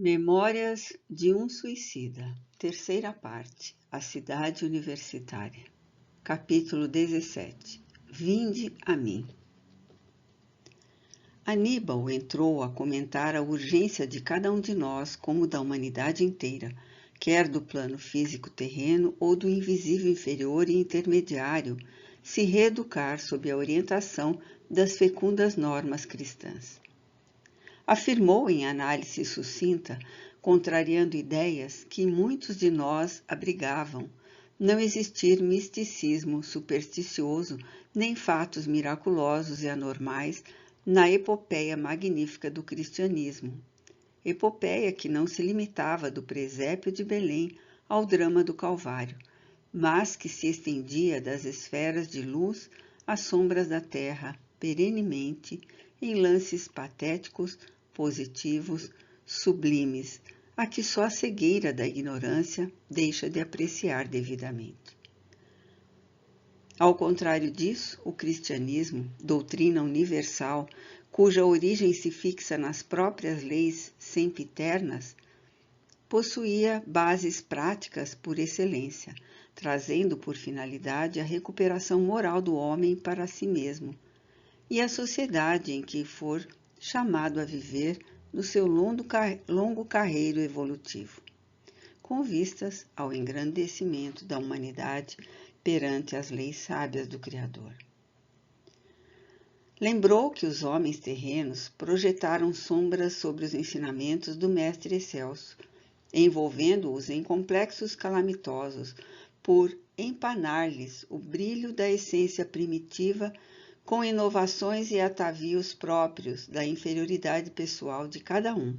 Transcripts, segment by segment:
Memórias de um Suicida, terceira parte, A Cidade Universitária, capítulo 17. Vinde a mim. Aníbal entrou a comentar a urgência de cada um de nós, como da humanidade inteira, quer do plano físico terreno ou do invisível inferior e intermediário, se reeducar sob a orientação das fecundas normas cristãs. Afirmou em análise sucinta, contrariando ideias que muitos de nós abrigavam, não existir misticismo supersticioso nem fatos miraculosos e anormais na epopeia magnífica do cristianismo. Epopeia que não se limitava do presépio de Belém ao drama do Calvário, mas que se estendia das esferas de luz às sombras da terra, perenemente, em lances patéticos, positivos, sublimes, a que só a cegueira da ignorância deixa de apreciar devidamente. Ao contrário disso, o cristianismo, doutrina universal, cuja origem se fixa nas próprias leis sempiternas, possuía bases práticas por excelência, trazendo por finalidade a recuperação moral do homem para si mesmo e a sociedade em que for chamado a viver no seu longo carreiro evolutivo, com vistas ao engrandecimento da humanidade perante as leis sábias do Criador. Lembrou que os homens terrenos projetaram sombras sobre os ensinamentos do Mestre Excelso, envolvendo-os em complexos calamitosos por empanar-lhes o brilho da essência primitiva com inovações e atavios próprios da inferioridade pessoal de cada um,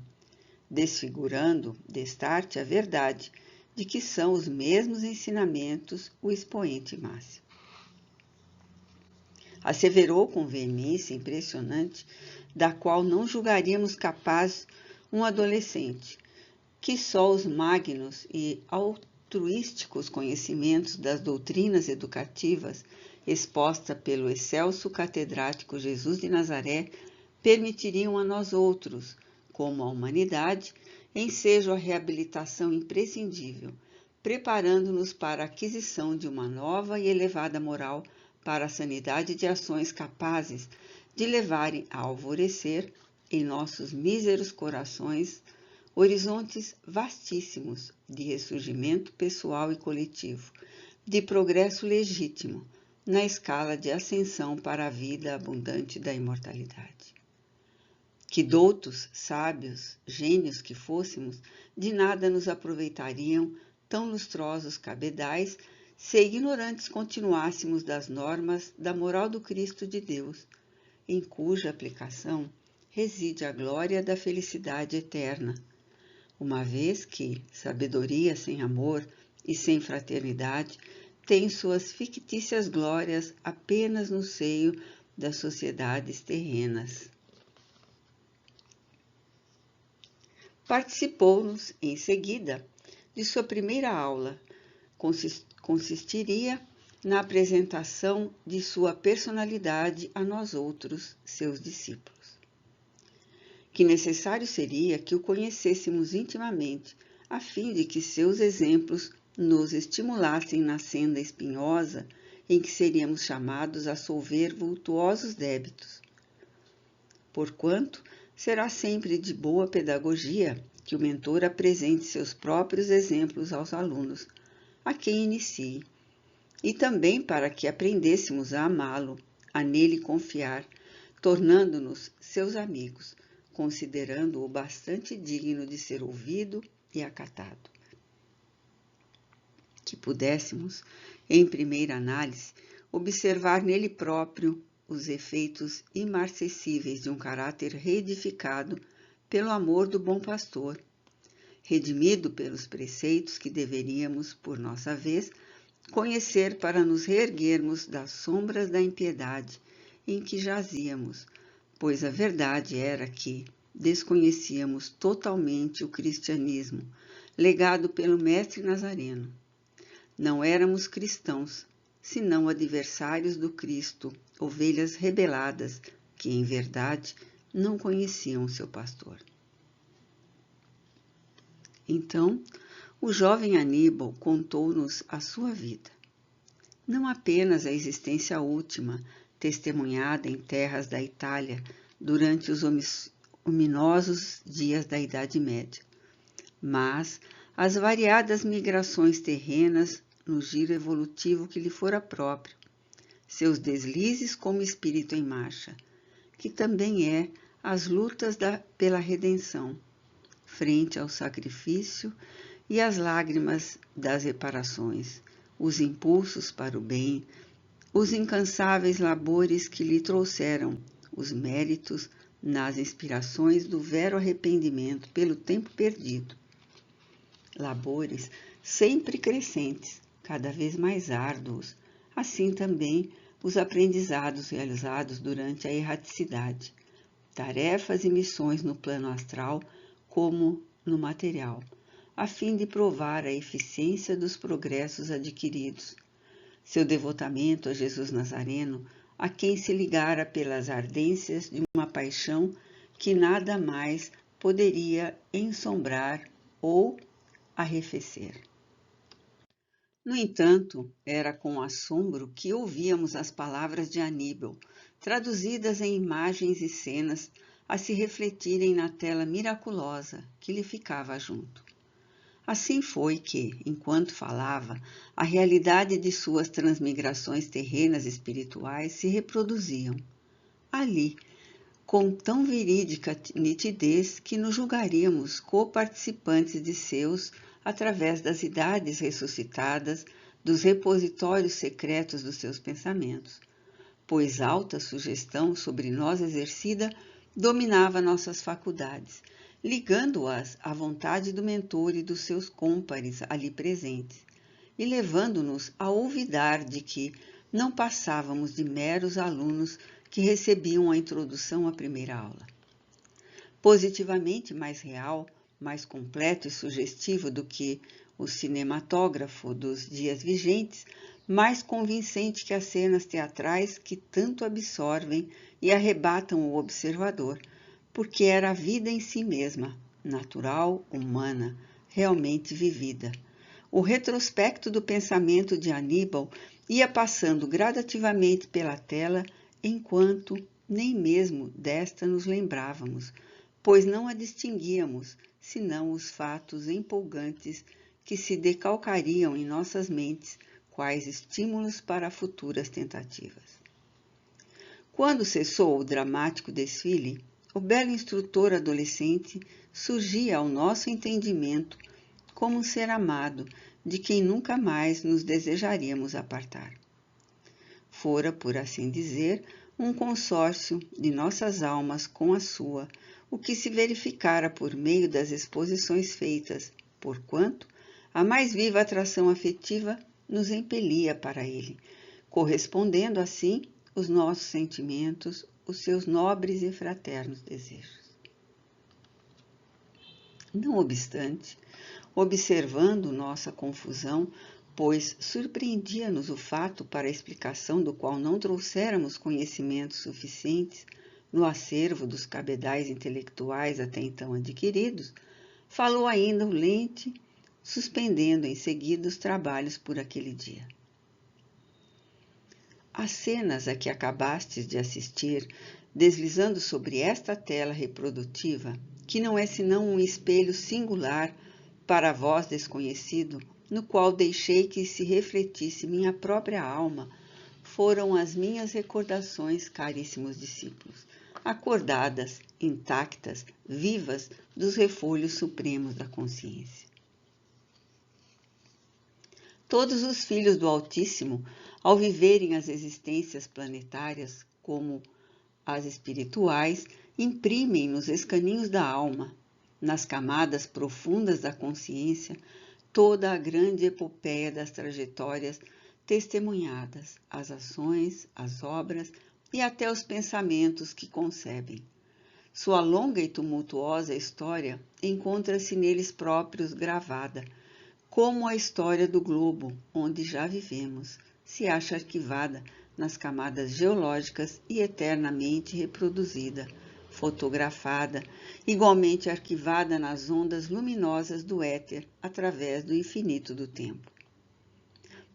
desfigurando, destarte, a verdade de que são os mesmos ensinamentos o expoente máximo. Asseverou com veemência impressionante, da qual não julgaríamos capaz um adolescente, que só os magnos e altruísticos conhecimentos das doutrinas educativas exposta pelo excelso catedrático Jesus de Nazaré, permitiriam a nós outros, como a humanidade, ensejo a reabilitação imprescindível, preparando-nos para a aquisição de uma nova e elevada moral para a sanidade de ações capazes de levarem a alvorecer em nossos míseros corações horizontes vastíssimos de ressurgimento pessoal e coletivo, de progresso legítimo, na escala de ascensão para a vida abundante da imortalidade. Que doutos, sábios, gênios que fôssemos, de nada nos aproveitariam tão lustrosos cabedais se ignorantes continuássemos das normas da moral do Cristo de Deus, em cuja aplicação reside a glória da felicidade eterna, uma vez que sabedoria sem amor e sem fraternidade tem suas fictícias glórias apenas no seio das sociedades terrenas. Participou-nos, em seguida, de sua primeira aula. Consistiria na apresentação de sua personalidade a nós outros, seus discípulos. Que necessário seria que o conhecêssemos intimamente, a fim de que seus exemplos nos estimulassem na senda espinhosa em que seríamos chamados a solver vultuosos débitos. Porquanto, será sempre de boa pedagogia que o mentor apresente seus próprios exemplos aos alunos, a quem inicie, e também para que aprendêssemos a amá-lo, a nele confiar, tornando-nos seus amigos, considerando-o bastante digno de ser ouvido e acatado. Que pudéssemos, em primeira análise, observar nele próprio os efeitos imarcessíveis de um caráter reedificado pelo amor do bom pastor, redimido pelos preceitos que deveríamos, por nossa vez, conhecer para nos reerguermos das sombras da impiedade em que jazíamos, pois a verdade era que desconhecíamos totalmente o cristianismo, legado pelo Mestre Nazareno. Não éramos cristãos, senão adversários do Cristo, ovelhas rebeladas, que, em verdade, não conheciam seu pastor. Então, o jovem Aníbal contou-nos a sua vida. Não apenas a existência última, testemunhada em terras da Itália durante os ominosos dias da Idade Média, mas as variadas migrações terrenas no giro evolutivo que lhe fora próprio, seus deslizes como espírito em marcha, que também é as lutas pela redenção, frente ao sacrifício e as lágrimas das reparações, os impulsos para o bem, os incansáveis labores que lhe trouxeram os méritos nas inspirações do vero arrependimento pelo tempo perdido. Labores sempre crescentes, cada vez mais árduos, assim também os aprendizados realizados durante a erraticidade, tarefas e missões no plano astral como no material, a fim de provar a eficiência dos progressos adquiridos. Seu devotamento a Jesus Nazareno, a quem se ligara pelas ardências de uma paixão que nada mais poderia ensombrar ou arrefecer. No entanto, era com assombro que ouvíamos as palavras de Aníbal, traduzidas em imagens e cenas, a se refletirem na tela miraculosa que lhe ficava junto. Assim foi que, enquanto falava, a realidade de suas transmigrações terrenas espirituais se reproduziam. Ali, com tão verídica nitidez que nos julgaríamos coparticipantes de seus através das idades ressuscitadas, dos repositórios secretos dos seus pensamentos, pois alta sugestão sobre nós exercida dominava nossas faculdades, ligando-as à vontade do mentor e dos seus cômpares ali presentes, e levando-nos a olvidar de que não passávamos de meros alunos que recebiam a introdução à primeira aula. Positivamente mais real, mais completo e sugestivo do que o cinematógrafo dos dias vigentes, mais convincente que as cenas teatrais que tanto absorvem e arrebatam o observador, porque era a vida em si mesma, natural, humana, realmente vivida. O retrospecto do pensamento de Aníbal ia passando gradativamente pela tela, enquanto nem mesmo desta nos lembrávamos, pois não a distinguíamos, senão os fatos empolgantes que se decalcariam em nossas mentes, quais estímulos para futuras tentativas. Quando cessou o dramático desfile, o belo instrutor adolescente surgia ao nosso entendimento como um ser amado, de quem nunca mais nos desejaríamos apartar. Fora, por assim dizer, um consórcio de nossas almas com a sua, o que se verificara por meio das exposições feitas, porquanto a mais viva atração afetiva nos impelia para ele, correspondendo assim os nossos sentimentos, os seus nobres e fraternos desejos. Não obstante, observando nossa confusão, pois surpreendia-nos o fato para a explicação do qual não trouxéramos conhecimentos suficientes no acervo dos cabedais intelectuais até então adquiridos, falou ainda o lente, suspendendo em seguida os trabalhos por aquele dia. As cenas a que acabastes de assistir, deslizando sobre esta tela reprodutiva, que não é senão um espelho singular para vós desconhecido, no qual deixei que se refletisse minha própria alma, foram as minhas recordações, caríssimos discípulos, acordadas, intactas, vivas dos refolhos supremos da consciência. Todos os filhos do Altíssimo, ao viverem as existências planetárias como as espirituais, imprimem nos escaninhos da alma, nas camadas profundas da consciência, toda a grande epopeia das trajetórias testemunhadas, as ações, as obras e até os pensamentos que concebem. Sua longa e tumultuosa história encontra-se neles próprios gravada, como a história do globo, onde já vivemos, se acha arquivada nas camadas geológicas e eternamente reproduzida, fotografada, igualmente arquivada nas ondas luminosas do éter através do infinito do tempo.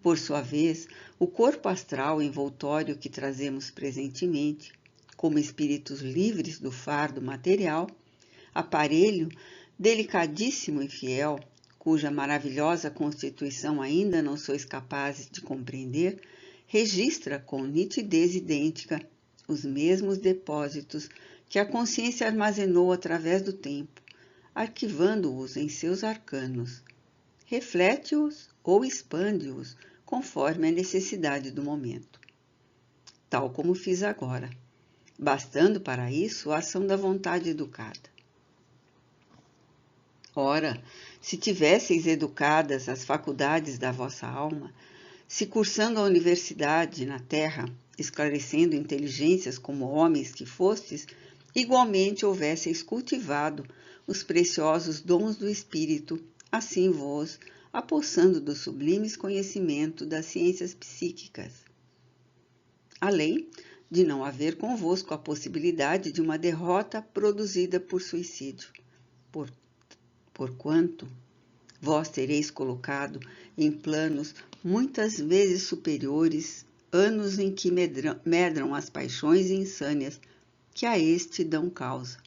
Por sua vez, o corpo astral envoltório que trazemos presentemente, como espíritos livres do fardo material, aparelho delicadíssimo e fiel, cuja maravilhosa constituição ainda não sois capazes de compreender, registra com nitidez idêntica os mesmos depósitos que a consciência armazenou através do tempo, arquivando-os em seus arcanos. Reflete-os ou expande-os conforme a necessidade do momento. Tal como fiz agora, bastando para isso a ação da vontade educada. Ora, se tivesseis educadas as faculdades da vossa alma, se cursando a universidade na terra, esclarecendo inteligências como homens que fostes, igualmente houvesseis cultivado os preciosos dons do espírito, assim vos apossando do sublimes conhecimento das ciências psíquicas. Além de não haver convosco a possibilidade de uma derrota produzida por suicídio, porquanto vós tereis colocado em planos muitas vezes superiores anos em que medram as paixões insânias que a este dão causa.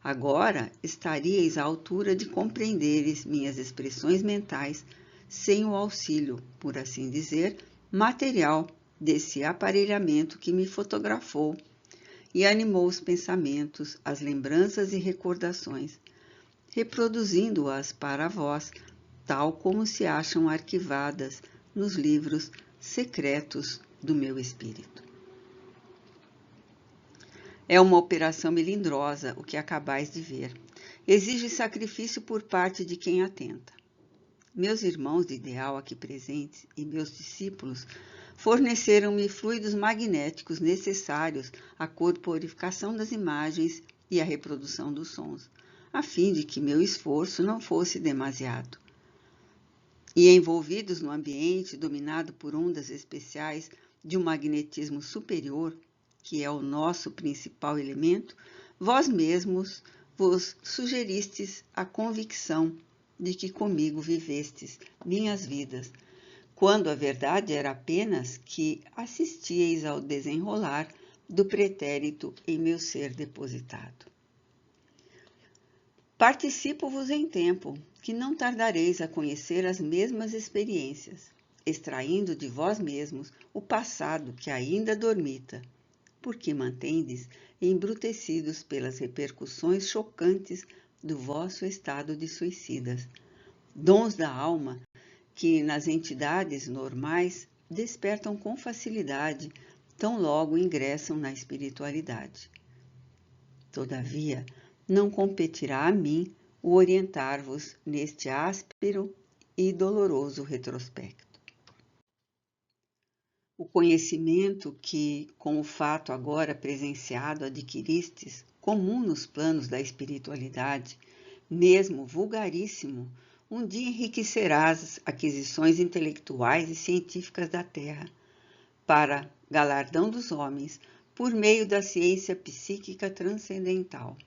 Agora estaríeis à altura de compreenderes minhas expressões mentais sem o auxílio, por assim dizer, material desse aparelhamento que me fotografou e animou os pensamentos, as lembranças e recordações, reproduzindo-as para vós, tal como se acham arquivadas nos livros secretos do meu espírito. É uma operação melindrosa o que acabais de ver. Exige sacrifício por parte de quem atenta. Meus irmãos de ideal aqui presentes e meus discípulos forneceram-me fluidos magnéticos necessários à corporificação das imagens e à reprodução dos sons, a fim de que meu esforço não fosse demasiado. E envolvidos no ambiente dominado por ondas especiais de um magnetismo superior, que é o nosso principal elemento, vós mesmos vos sugeristes a convicção de que comigo vivestes minhas vidas, quando a verdade era apenas que assistíeis ao desenrolar do pretérito em meu ser depositado. Participo-vos em tempo, que não tardareis a conhecer as mesmas experiências, extraindo de vós mesmos o passado que ainda dormita, porque mantendes embrutecidos pelas repercussões chocantes do vosso estado de suicidas, dons da alma que nas entidades normais despertam com facilidade, tão logo ingressam na espiritualidade. Todavia, não competirá a mim o orientar-vos neste áspero e doloroso retrospecto. O conhecimento que, com o fato agora presenciado, adquiristes, comum nos planos da espiritualidade, mesmo vulgaríssimo, um dia enriquecerá as aquisições intelectuais e científicas da Terra, para galardão dos homens, por meio da ciência psíquica transcendental.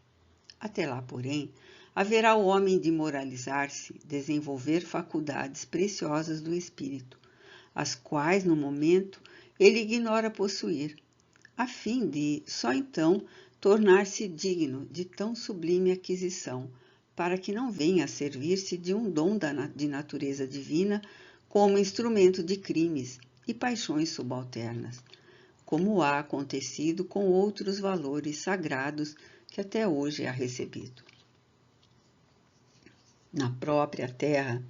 Até lá, porém, haverá o homem de moralizar-se, desenvolver faculdades preciosas do espírito, as quais, no momento, ele ignora possuir, a fim de, só então, tornar-se digno de tão sublime aquisição, para que não venha a servir-se de um dom de natureza divina como instrumento de crimes e paixões subalternas, como há acontecido com outros valores sagrados que até hoje há recebido. Na própria terra,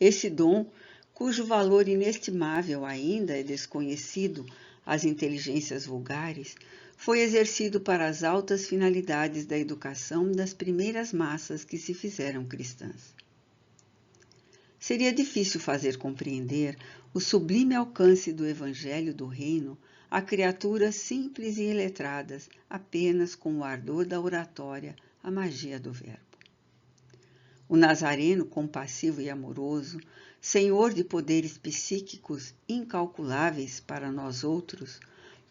esse dom, cujo valor inestimável ainda é desconhecido às inteligências vulgares, foi exercido para as altas finalidades da educação das primeiras massas que se fizeram cristãs. Seria difícil fazer compreender o sublime alcance do Evangelho do Reino a criaturas simples e iletradas, apenas com o ardor da oratória, a magia do verbo. O Nazareno, compassivo e amoroso, senhor de poderes psíquicos incalculáveis para nós outros,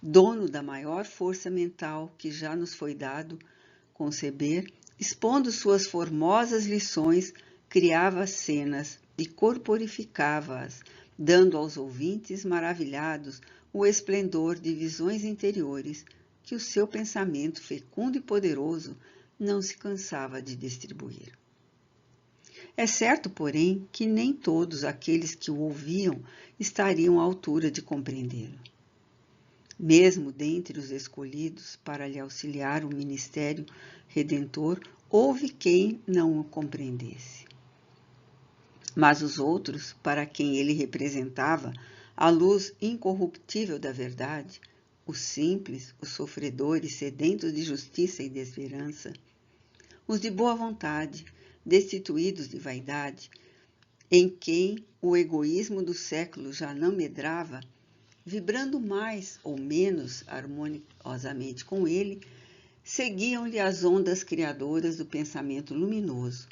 dono da maior força mental que já nos foi dado, conceber, expondo suas formosas lições, criava cenas e corporificava-as, dando aos ouvintes maravilhados o esplendor de visões interiores que o seu pensamento fecundo e poderoso não se cansava de distribuir. É certo, porém, que nem todos aqueles que o ouviam estariam à altura de compreendê-lo. Mesmo dentre os escolhidos para lhe auxiliar o ministério redentor, houve quem não o compreendesse. Mas os outros, para quem ele representava a luz incorruptível da verdade, os simples, os sofredores sedentos de justiça e de esperança, os de boa vontade, destituídos de vaidade, em quem o egoísmo do século já não medrava, vibrando mais ou menos harmoniosamente com ele, seguiam-lhe as ondas criadoras do pensamento luminoso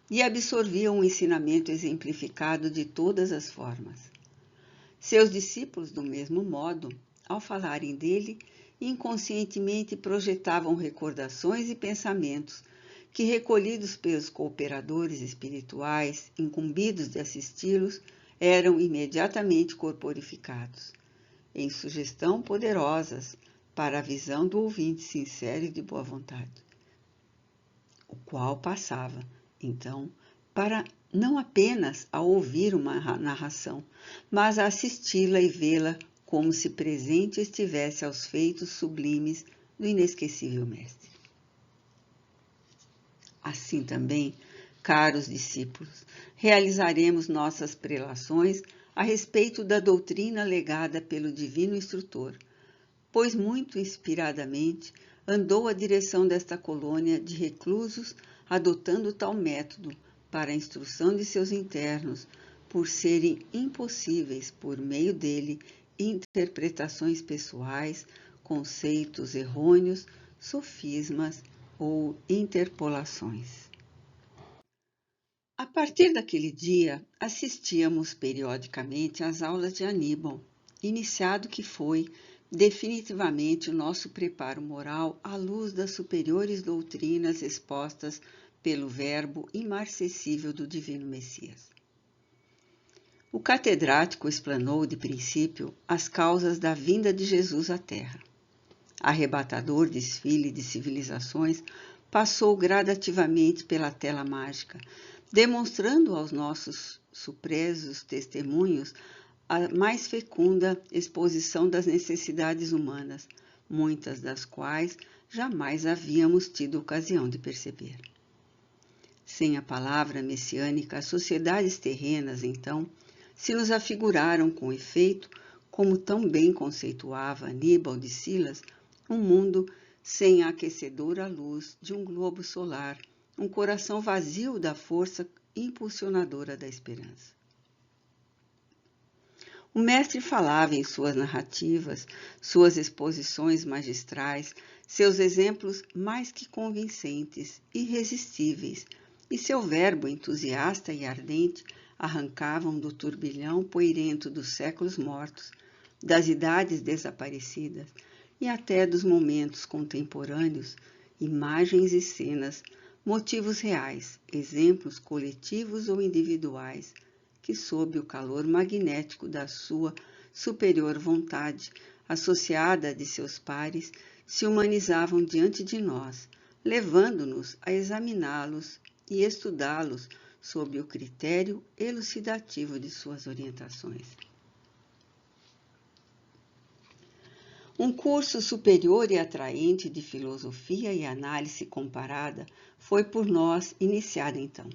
e absorviam o ensinamento exemplificado de todas as formas. Seus discípulos, do mesmo modo, ao falarem dele, inconscientemente projetavam recordações e pensamentos que, recolhidos pelos cooperadores espirituais, incumbidos de assisti-los, eram imediatamente corporificados, em sugestão poderosas para a visão do ouvinte sincero e de boa vontade, o qual passava, então, para não apenas a ouvir uma narração, mas a assisti-la e vê-la como se presente estivesse aos feitos sublimes do inesquecível Mestre. Assim também, caros discípulos, realizaremos nossas prelações a respeito da doutrina legada pelo Divino Instrutor, pois muito inspiradamente andou a direção desta colônia de reclusos, adotando tal método para a instrução de seus internos, por serem impossíveis, por meio dele, interpretações pessoais, conceitos errôneos, sofismas ou interpolações. A partir daquele dia, assistíamos periodicamente às aulas de Aníbal, iniciado que foi definitivamente o nosso preparo moral à luz das superiores doutrinas expostas pelo verbo imarcessível do Divino Messias. O catedrático explanou de princípio as causas da vinda de Jesus à Terra. Arrebatador desfile de civilizações passou gradativamente pela tela mágica, demonstrando aos nossos surpresos testemunhos a mais fecunda exposição das necessidades humanas, muitas das quais jamais havíamos tido ocasião de perceber. Sem a palavra messiânica, as sociedades terrenas, então, se nos afiguraram com efeito, como tão bem conceituava Aníbal de Silas, um mundo sem a aquecedora luz de um globo solar, um coração vazio da força impulsionadora da esperança. O mestre falava em suas narrativas, suas exposições magistrais, seus exemplos mais que convincentes, irresistíveis, e seu verbo entusiasta e ardente arrancavam do turbilhão poeirento dos séculos mortos, das idades desaparecidas e até dos momentos contemporâneos, imagens e cenas, motivos reais, exemplos coletivos ou individuais, que, sob o calor magnético da sua superior vontade, associada de seus pares, se humanizavam diante de nós, levando-nos a examiná-los e estudá-los sob o critério elucidativo de suas orientações. Um curso superior e atraente de filosofia e análise comparada foi por nós iniciado então.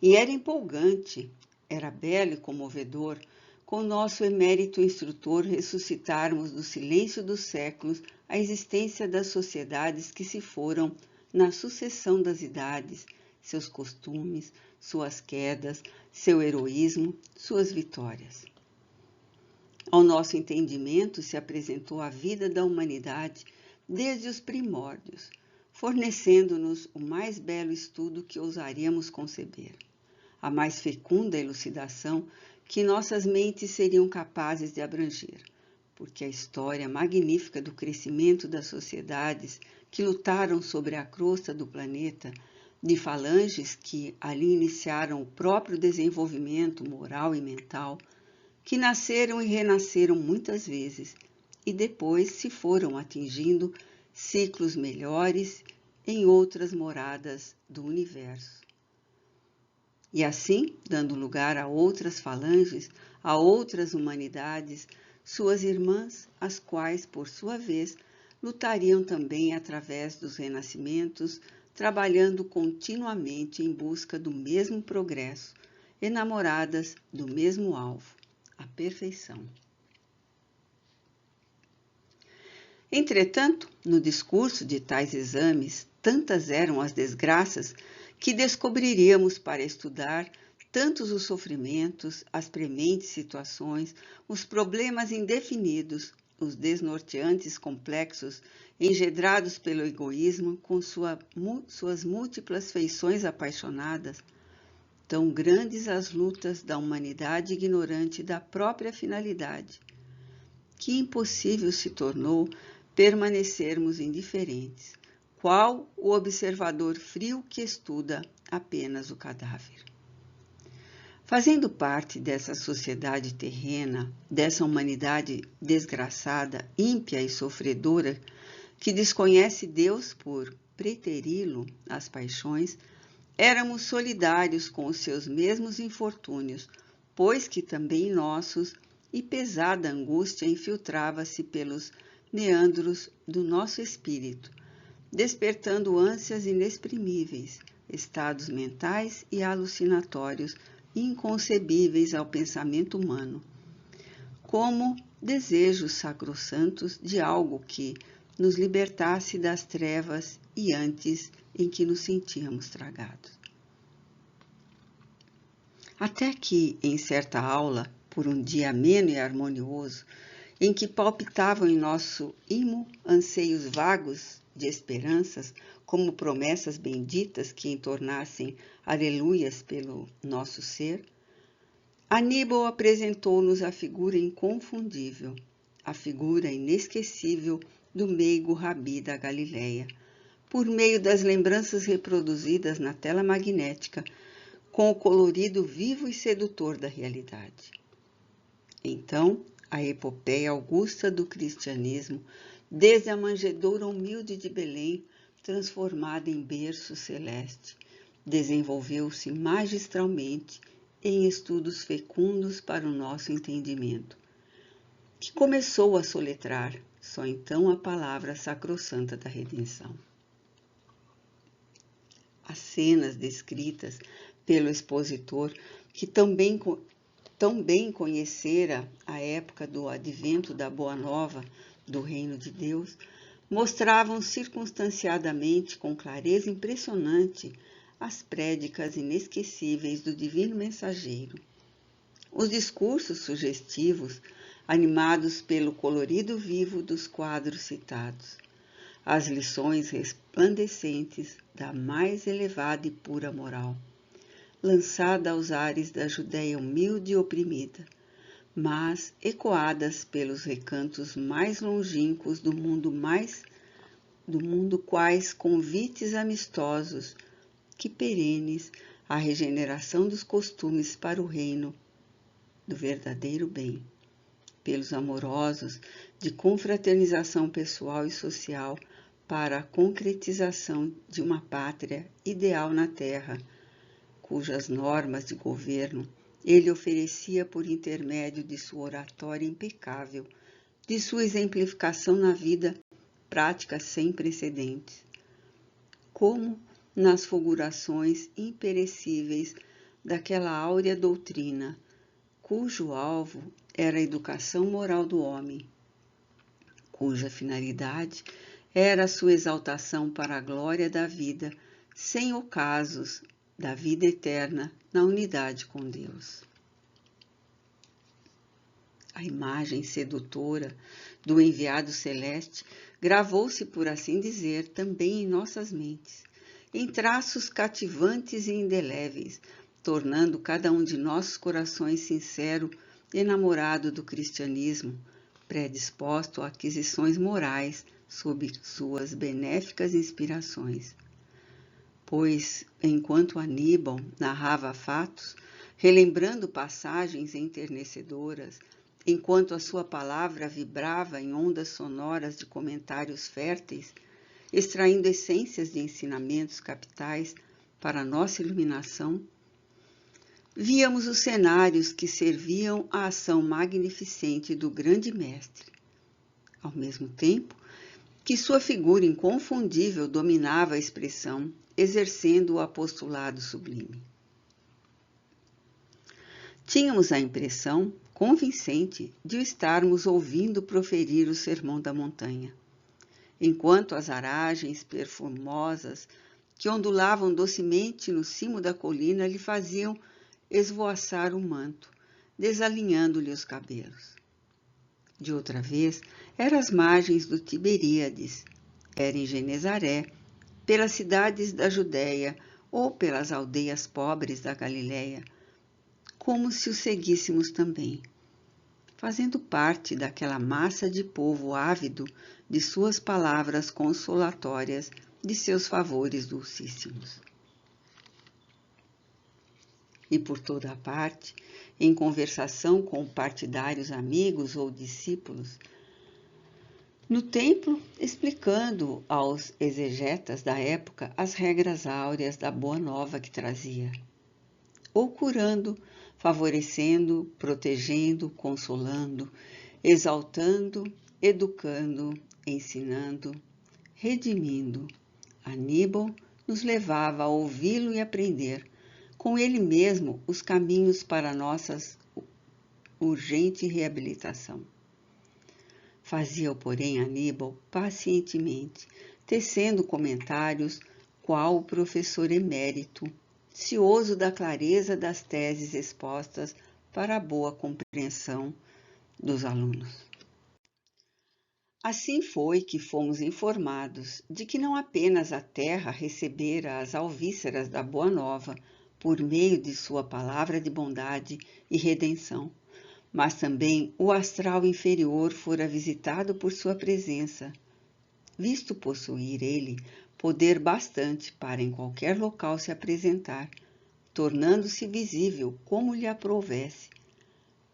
E era empolgante, era belo e comovedor, com nosso emérito instrutor ressuscitarmos do silêncio dos séculos a existência das sociedades que se foram na sucessão das idades, seus costumes, suas quedas, seu heroísmo, suas vitórias. Ao nosso entendimento se apresentou a vida da humanidade desde os primórdios, fornecendo-nos o mais belo estudo que ousaríamos conceber, a mais fecunda elucidação que nossas mentes seriam capazes de abranger, porque a história magnífica do crescimento das sociedades que lutaram sobre a crosta do planeta, de falanges que ali iniciaram o próprio desenvolvimento moral e mental, que nasceram e renasceram muitas vezes e depois se foram atingindo ciclos melhores em outras moradas do universo. E assim, dando lugar a outras falanges, a outras humanidades, suas irmãs, as quais, por sua vez, lutariam também através dos renascimentos, trabalhando continuamente em busca do mesmo progresso, enamoradas do mesmo alvo, a perfeição. Entretanto, no discurso de tais exames, tantas eram as desgraças que descobriríamos para estudar tantos os sofrimentos, as prementes situações, os problemas indefinidos, os desnorteantes complexos engendrados pelo egoísmo com suas múltiplas feições apaixonadas, tão grandes as lutas da humanidade ignorante da própria finalidade, que impossível se tornou permanecermos indiferentes, qual o observador frio que estuda apenas o cadáver. Fazendo parte dessa sociedade terrena, dessa humanidade desgraçada, ímpia e sofredora, que desconhece Deus por preteri-lo às paixões, éramos solidários com os seus mesmos infortúnios, pois que também nossos, e pesada angústia infiltrava-se pelos meandros do nosso espírito, despertando ânsias inexprimíveis, estados mentais e alucinatórios inconcebíveis ao pensamento humano, como desejos sacrossantos de algo que nos libertasse das trevas e antes em que nos sentíamos tragados. Até que, em certa aula, por um dia ameno e harmonioso, em que palpitavam em nosso imo anseios vagos de esperanças, como promessas benditas que entornassem aleluias pelo nosso ser, Aníbal apresentou-nos a figura inconfundível, a figura inesquecível do meigo Rabi da Galileia, por meio das lembranças reproduzidas na tela magnética, com o colorido vivo e sedutor da realidade. Então, a epopeia augusta do cristianismo, desde a manjedoura humilde de Belém, transformada em berço celeste, desenvolveu-se magistralmente em estudos fecundos para o nosso entendimento, que começou a soletrar só então a palavra sacrossanta da redenção. As cenas descritas pelo expositor, que tão bem conhecera a época do advento da Boa Nova do Reino de Deus, mostravam circunstanciadamente, com clareza impressionante, as prédicas inesquecíveis do divino mensageiro. Os discursos sugestivos, animados pelo colorido vivo dos quadros citados. As lições resplandecentes da mais elevada e pura moral, lançada aos ares da Judéia humilde e oprimida, mas ecoadas pelos recantos mais longínquos do mundo quais convites amistosos que perenes a regeneração dos costumes para o reino do verdadeiro bem, pelos amorosos de confraternização pessoal e social para a concretização de uma pátria ideal na terra, cujas normas de governo ele oferecia por intermédio de sua oratória impecável, de sua exemplificação na vida prática sem precedentes, como nas fulgurações imperecíveis daquela áurea doutrina, cujo alvo era a educação moral do homem, cuja finalidade era a sua exaltação para a glória da vida, sem ocasos da vida eterna na unidade com Deus. A imagem sedutora do enviado celeste gravou-se, por assim dizer, também em nossas mentes, em traços cativantes e indeléveis, tornando cada um de nossos corações sincero e enamorado do cristianismo, predisposto a aquisições morais sob suas benéficas inspirações. Pois, enquanto Aníbal narrava fatos, relembrando passagens enternecedoras, enquanto a sua palavra vibrava em ondas sonoras de comentários férteis, extraindo essências de ensinamentos capitais para nossa iluminação, víamos os cenários que serviam à ação magnificente do grande mestre. Ao mesmo tempo que sua figura inconfundível dominava a expressão, exercendo o apostolado sublime. Tínhamos a impressão convincente de o estarmos ouvindo proferir o Sermão da Montanha, enquanto as aragens perfumosas que ondulavam docemente no cimo da colina lhe faziam esvoaçar o manto, desalinhando-lhe os cabelos. De outra vez, era às margens do Tiberíades, era em Genezaré, pelas cidades da Judéia ou pelas aldeias pobres da Galiléia, como se o seguíssemos também, fazendo parte daquela massa de povo ávido de suas palavras consolatórias, de seus favores dulcíssimos. E por toda a parte, em conversação com partidários amigos ou discípulos, no templo, explicando aos exegetas da época as regras áureas da Boa Nova que trazia, ou curando, favorecendo, protegendo, consolando, exaltando, educando, ensinando, redimindo. Aníbal nos levava a ouvi-lo e aprender, com ele mesmo, os caminhos para nossa urgente reabilitação. Fazia-o, porém, Aníbal pacientemente, tecendo comentários, qual o professor emérito, cioso da clareza das teses expostas para a boa compreensão dos alunos. Assim foi que fomos informados de que não apenas a terra recebera as alvíceras da Boa Nova por meio de sua palavra de bondade e redenção, mas também o astral inferior fora visitado por sua presença, visto possuir ele poder bastante para em qualquer local se apresentar, tornando-se visível como lhe aprouvesse.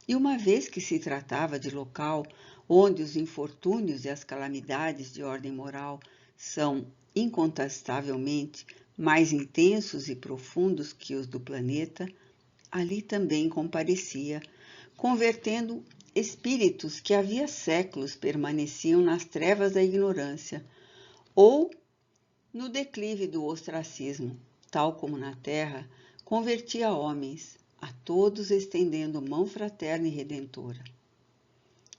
E uma vez que se tratava de local onde os infortúnios e as calamidades de ordem moral são incontestavelmente mais intensos e profundos que os do planeta, ali também comparecia, convertendo espíritos que havia séculos permaneciam nas trevas da ignorância ou no declive do ostracismo, tal como na terra, convertia homens, a todos estendendo mão fraterna e redentora.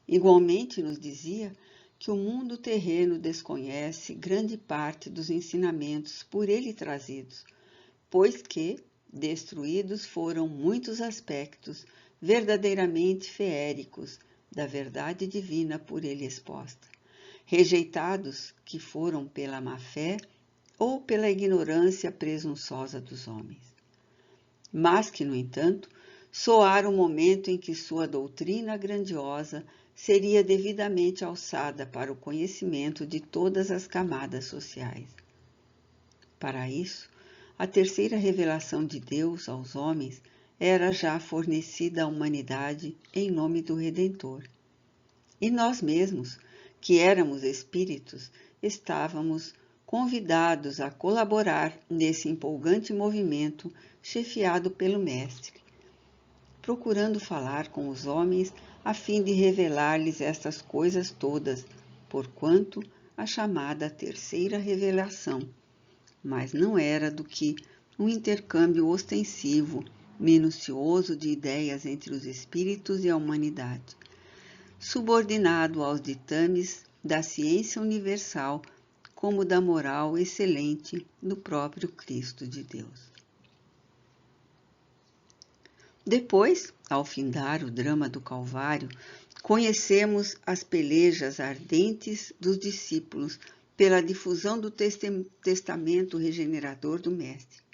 Igualmente nos dizia que o mundo terreno desconhece grande parte dos ensinamentos por ele trazidos, pois que destruídos foram muitos aspectos verdadeiramente feéricos da verdade divina por ele exposta, rejeitados que foram pela má-fé ou pela ignorância presunçosa dos homens. Mas que, no entanto, soara o momento em que sua doutrina grandiosa seria devidamente alçada para o conhecimento de todas as camadas sociais. Para isso, a terceira revelação de Deus aos homens era já fornecida à humanidade em nome do Redentor. E nós mesmos, que éramos espíritos, estávamos convidados a colaborar nesse empolgante movimento chefiado pelo Mestre, procurando falar com os homens a fim de revelar-lhes estas coisas todas, porquanto a chamada terceira revelação, mas não era do que um intercâmbio ostensivo, minucioso de ideias entre os espíritos e a humanidade, subordinado aos ditames da ciência universal como da moral excelente do próprio Cristo de Deus. Depois, ao findar o drama do Calvário, conhecemos as pelejas ardentes dos discípulos pela difusão do testamento regenerador do Mestre,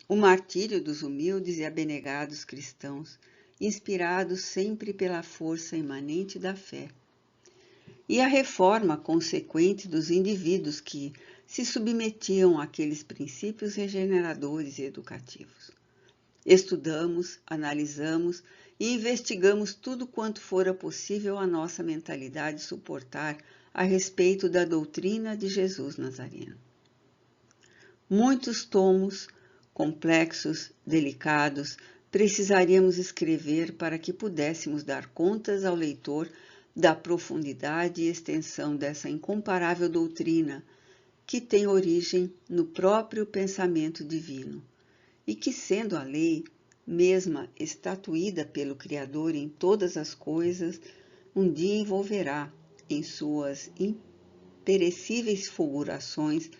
o martírio dos humildes e abnegados cristãos, inspirados sempre pela força imanente da fé, e a reforma consequente dos indivíduos que se submetiam àqueles princípios regeneradores e educativos. Estudamos, analisamos e investigamos tudo quanto fora possível a nossa mentalidade suportar a respeito da doutrina de Jesus Nazareno. Muitos tomos, complexos, delicados, precisaríamos escrever para que pudéssemos dar contas ao leitor da profundidade e extensão dessa incomparável doutrina, que tem origem no próprio pensamento divino, e que, sendo a lei mesma estatuída pelo Criador em todas as coisas, um dia envolverá em suas imperecíveis fulgurações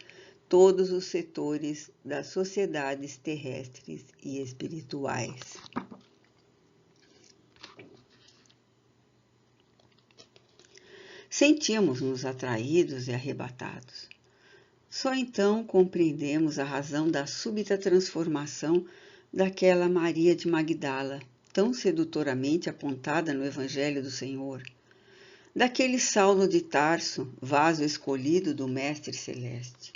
todos os setores das sociedades terrestres e espirituais. Sentíamos-nos atraídos e arrebatados. Só então compreendemos a razão da súbita transformação daquela Maria de Magdala, tão sedutoramente apontada no Evangelho do Senhor, daquele Saulo de Tarso, vaso escolhido do Mestre Celeste.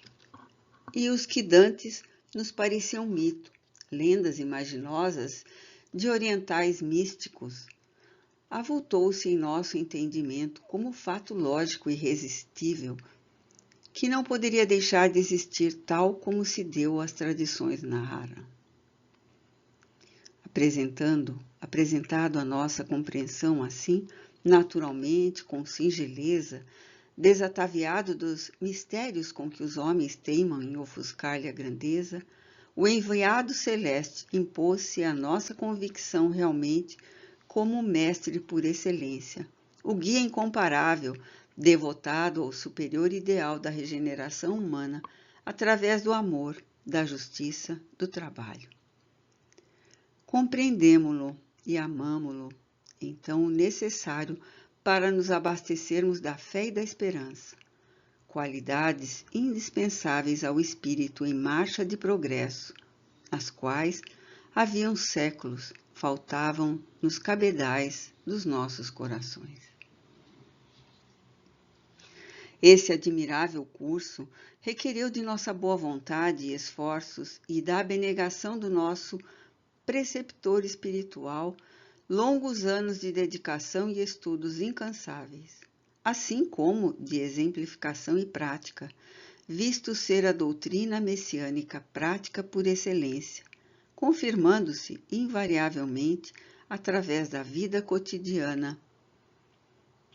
E os que dantes nos pareciam mito, lendas imaginosas de orientais místicos, avultou-se em nosso entendimento como fato lógico e irresistível, que não poderia deixar de existir tal como se deu as tradições narraram. Apresentado à nossa compreensão assim, naturalmente, com singeleza, desataviado dos mistérios com que os homens teimam em ofuscar-lhe a grandeza, o enviado celeste impôs-se à nossa convicção realmente como o mestre por excelência, o guia incomparável, devotado ao superior ideal da regeneração humana através do amor, da justiça, do trabalho. Compreendemo-lo e amamo-lo, então, o necessário para nos abastecermos da fé e da esperança, qualidades indispensáveis ao espírito em marcha de progresso, as quais haviam séculos faltavam nos cabedais dos nossos corações. Esse admirável curso requeriu de nossa boa vontade e esforços e da abnegação do nosso preceptor espiritual longos anos de dedicação e estudos incansáveis, assim como de exemplificação e prática, visto ser a doutrina messiânica prática por excelência, confirmando-se invariavelmente através da vida cotidiana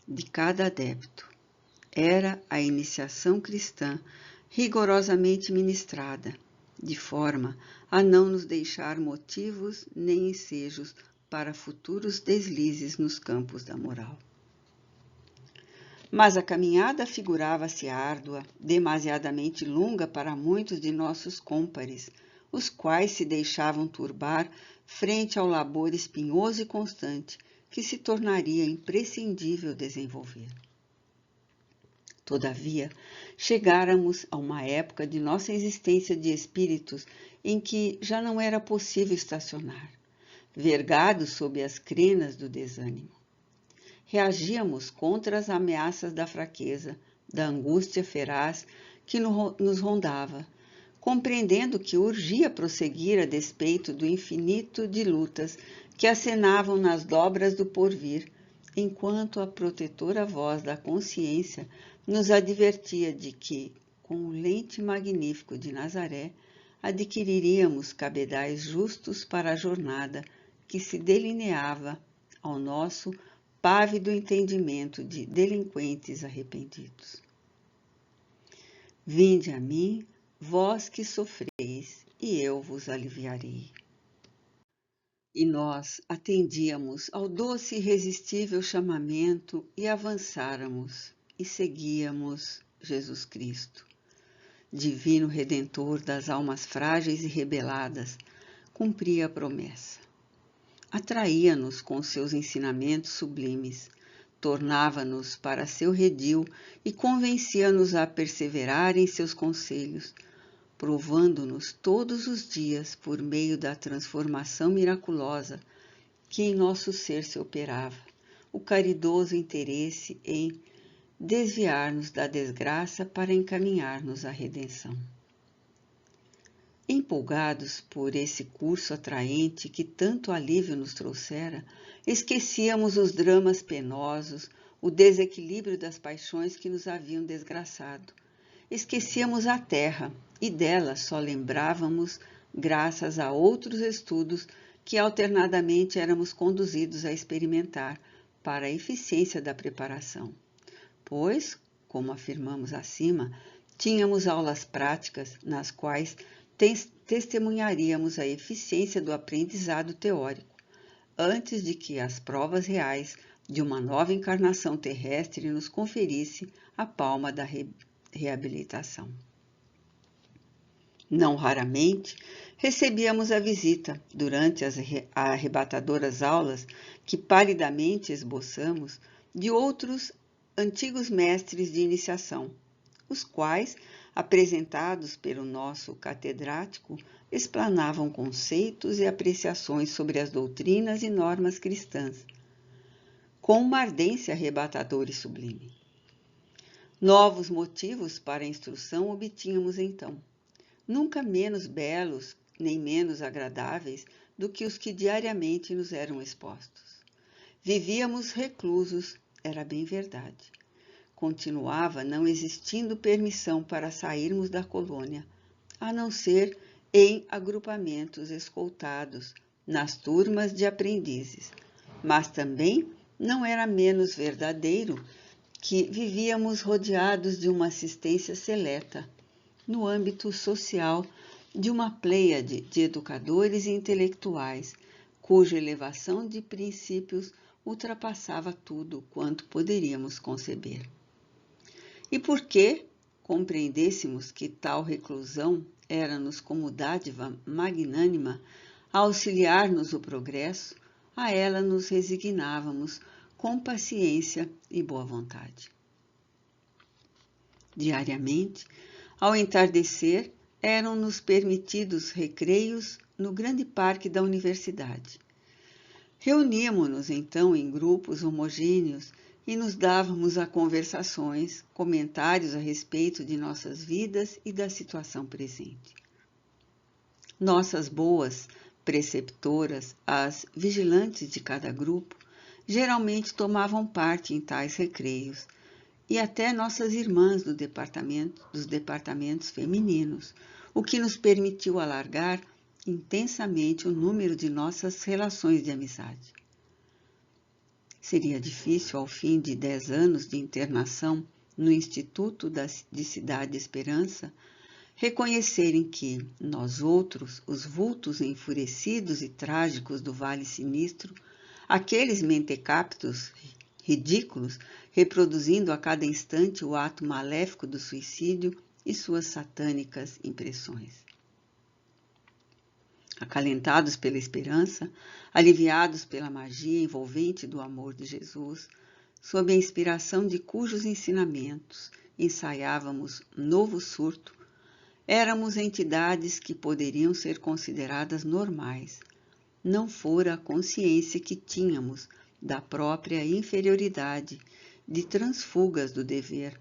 de cada adepto. Era a iniciação cristã rigorosamente ministrada, de forma a não nos deixar motivos nem ensejos para futuros deslizes nos campos da moral. Mas a caminhada figurava-se árdua, demasiadamente longa para muitos de nossos cômpares, os quais se deixavam turbar frente ao labor espinhoso e constante que se tornaria imprescindível desenvolver. Todavia, chegáramos a uma época de nossa existência de espíritos em que já não era possível estacionar, vergados sob as crenas do desânimo. Reagíamos contra as ameaças da fraqueza, da angústia feraz que nos rondava, compreendendo que urgia prosseguir a despeito do infinito de lutas que acenavam nas dobras do porvir, enquanto a protetora voz da consciência nos advertia de que, com o lente magnífico de Nazaré, adquiriríamos cabedais justos para a jornada que se delineava ao nosso pávido entendimento de delinquentes arrependidos. Vinde a mim, vós que sofreis, e eu vos aliviarei. E nós atendíamos ao doce e irresistível chamamento e avançáramos e seguíamos Jesus Cristo, divino Redentor das almas frágeis e rebeladas, cumpria a promessa. Atraía-nos com seus ensinamentos sublimes, tornava-nos para seu redil e convencia-nos a perseverar em seus conselhos, provando-nos todos os dias por meio da transformação miraculosa que em nosso ser se operava, o caridoso interesse em desviar-nos da desgraça para encaminhar-nos à redenção. Empolgados por esse curso atraente que tanto alívio nos trouxera, esquecíamos os dramas penosos, o desequilíbrio das paixões que nos haviam desgraçado. Esquecíamos a terra e dela só lembrávamos graças a outros estudos que alternadamente éramos conduzidos a experimentar para a eficiência da preparação. Pois, como afirmamos acima, tínhamos aulas práticas nas quais testemunharíamos a eficiência do aprendizado teórico, antes de que as provas reais de uma nova encarnação terrestre nos conferisse a palma da reabilitação. Não raramente, recebíamos a visita, durante as arrebatadoras aulas que palidamente esboçamos, de outros antigos mestres de iniciação, os quais, apresentados pelo nosso catedrático, explanavam conceitos e apreciações sobre as doutrinas e normas cristãs, com uma ardência arrebatadora e sublime. Novos motivos para a instrução obtínhamos então, nunca menos belos nem menos agradáveis do que os que diariamente nos eram expostos. Vivíamos reclusos, era bem verdade. Continuava não existindo permissão para sairmos da colônia, a não ser em agrupamentos escoltados, nas turmas de aprendizes. Mas também não era menos verdadeiro que vivíamos rodeados de uma assistência seleta, no âmbito social de uma pleiade de educadores e intelectuais, cuja elevação de princípios ultrapassava tudo quanto poderíamos conceber. E porque compreendêssemos que tal reclusão era-nos como dádiva magnânima a auxiliar-nos o progresso, a ela nos resignávamos com paciência e boa vontade. Diariamente, ao entardecer, eram-nos permitidos recreios no grande parque da universidade. Reuníamo-nos então em grupos homogêneos e nos dávamos a conversações, comentários a respeito de nossas vidas e da situação presente. Nossas boas preceptoras, as vigilantes de cada grupo, geralmente tomavam parte em tais recreios, e até nossas irmãs dos departamentos femininos, o que nos permitiu alargar intensamente o número de nossas relações de amizade. Seria difícil, ao fim de 10 anos de internação no Instituto de Cidade Esperança, reconhecerem que nós outros, os vultos enfurecidos e trágicos do Vale Sinistro, aqueles mentecaptos ridículos, reproduzindo a cada instante o ato maléfico do suicídio e suas satânicas impressões. Acalentados pela esperança, aliviados pela magia envolvente do amor de Jesus, sob a inspiração de cujos ensinamentos ensaiávamos novo surto, éramos entidades que poderiam ser consideradas normais, não fora a consciência que tínhamos da própria inferioridade, de transfugas do dever,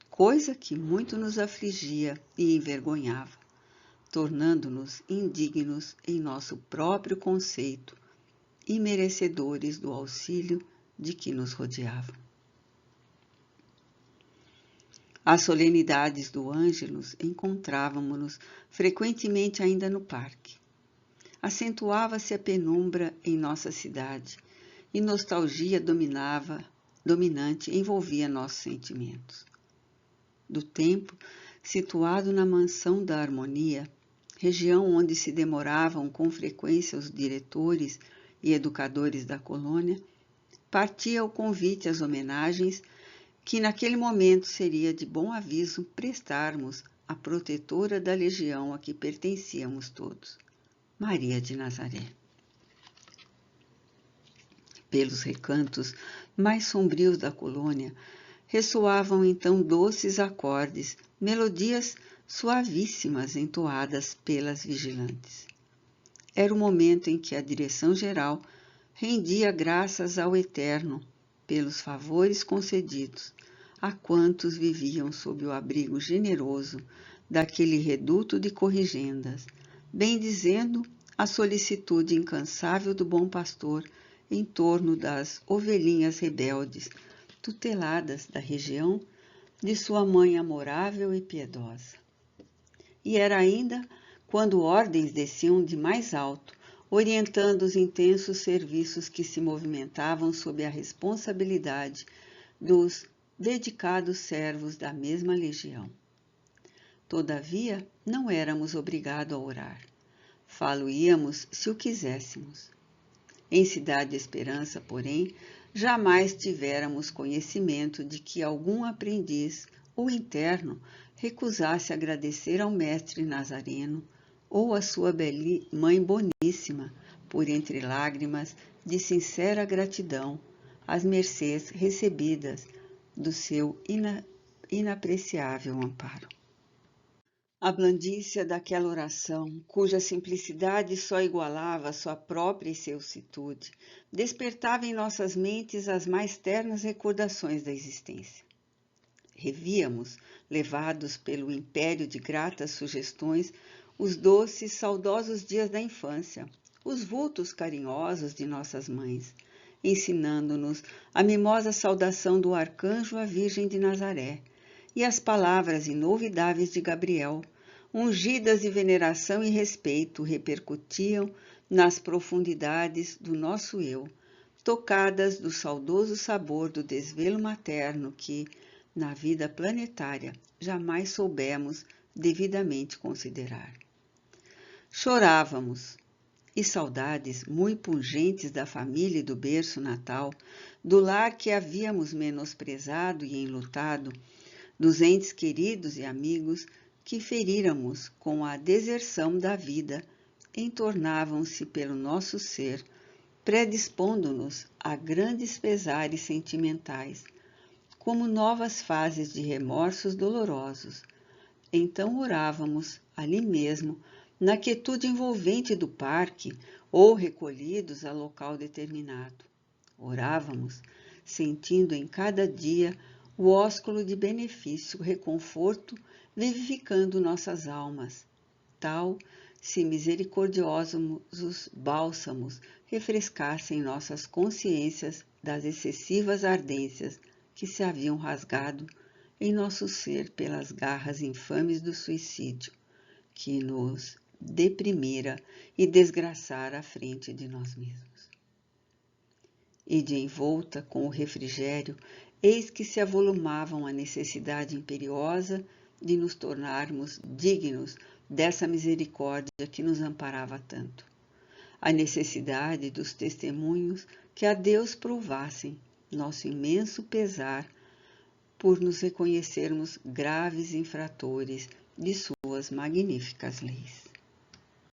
coisa que muito nos afligia e envergonhava, tornando-nos indignos em nosso próprio conceito e merecedores do auxílio de que nos rodeava. Às solenidades do Ângelus encontrávamo-nos frequentemente ainda no parque. Acentuava-se a penumbra em nossa cidade e nostalgia dominante envolvia nossos sentimentos. Do tempo, situado na mansão da harmonia, região onde se demoravam com frequência os diretores e educadores da colônia, partia o convite às homenagens que naquele momento seria de bom aviso prestarmos à protetora da legião a que pertencíamos todos, Maria de Nazaré. Pelos recantos mais sombrios da colônia, ressoavam então doces acordes, melodias suavíssimas entoadas pelas vigilantes. Era o momento em que a direção-geral rendia graças ao Eterno pelos favores concedidos, a quantos viviam sob o abrigo generoso daquele reduto de corrigendas, bendizendo a solicitude incansável do bom pastor em torno das ovelhinhas rebeldes, tuteladas da região de sua mãe amorável e piedosa. E era ainda quando ordens desciam de mais alto, orientando os intensos serviços que se movimentavam sob a responsabilidade dos dedicados servos da mesma legião. Todavia, não éramos obrigados a orar. Falo-íamos se o quiséssemos. Em Cidade de Esperança, porém, jamais tivéramos conhecimento de que algum aprendiz ou interno recusasse agradecer ao mestre Nazareno ou à sua mãe boníssima, por entre lágrimas de sincera gratidão, as mercês recebidas do seu inapreciável amparo. A blandícia daquela oração, cuja simplicidade só igualava sua própria excelsitude, despertava em nossas mentes as mais ternas recordações da existência. Revíamos, levados pelo império de gratas sugestões, os doces, saudosos dias da infância, os vultos carinhosos de nossas mães, ensinando-nos a mimosa saudação do arcanjo à Virgem de Nazaré e as palavras inolvidáveis de Gabriel, ungidas de veneração e respeito, repercutiam nas profundidades do nosso eu, tocadas do saudoso sabor do desvelo materno que, na vida planetária, jamais soubemos devidamente considerar. Chorávamos, e saudades muito pungentes da família e do berço natal, do lar que havíamos menosprezado e enlutado, dos entes queridos e amigos que feríramos com a deserção da vida, entornavam-se pelo nosso ser, predispondo-nos a grandes pesares sentimentais, como novas fases de remorsos dolorosos. Então orávamos, ali mesmo, na quietude envolvente do parque ou recolhidos a local determinado. Orávamos, sentindo em cada dia o ósculo de benefício, reconforto, vivificando nossas almas, tal se misericordiosos bálsamos refrescassem nossas consciências das excessivas ardências que se haviam rasgado em nosso ser pelas garras infames do suicídio, que nos deprimira e desgraçara à frente de nós mesmos. E de envolta com o refrigério, eis que se avolumavam a necessidade imperiosa de nos tornarmos dignos dessa misericórdia que nos amparava tanto. A necessidade dos testemunhos que a Deus provassem nosso imenso pesar por nos reconhecermos graves infratores de suas magníficas leis.